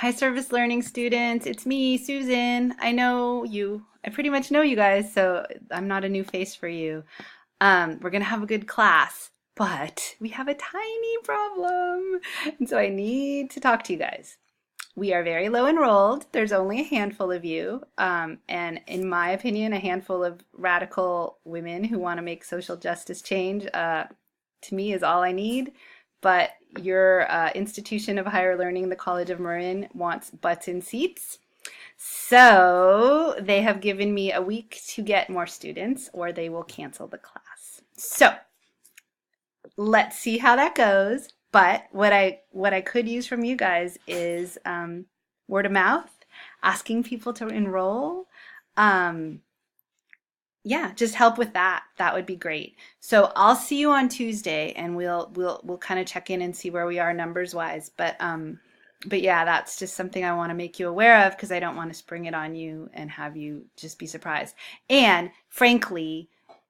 Hi, Service Learning students. It's me, Susan. I know you. I pretty much know you guys, so I'm not a new face for you. We're gonna have a good class, but we have a tiny problem, and so I need to talk to you guys. We are very low enrolled. There's only a handful of you, and in my opinion, a handful of radical women who want to make social justice change. To me, is all I need. But your institution of higher learning, the College of Marin, wants butts in seats. So they have given me a week to get more students, or they will cancel the class. So let's see how that goes. But what I could use from you guys is word of mouth, asking people to enroll. Um, yeah, just help with that. That would be great. So I'll see you on Tuesday, and we'll kind of check in and see where we are numbers wise. But yeah, that's just something I want to make you aware of because I don't want to spring it on you and have you just be surprised. And frankly,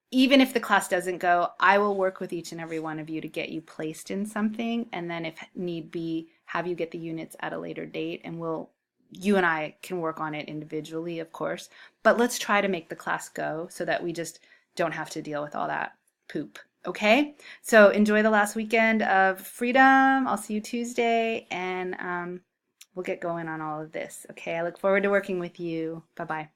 even if the class doesn't go, I will work with each and every one of you to get you placed in something, and then if need be, have you get the units at a later date, and you and I can work on it individually, of course, but let's try to make the class go so that we just don't have to deal with all that poop. Okay? So enjoy the last weekend of freedom. I'll see you Tuesday, and we'll get going on all of this. Okay? I look forward to working with you. Bye bye.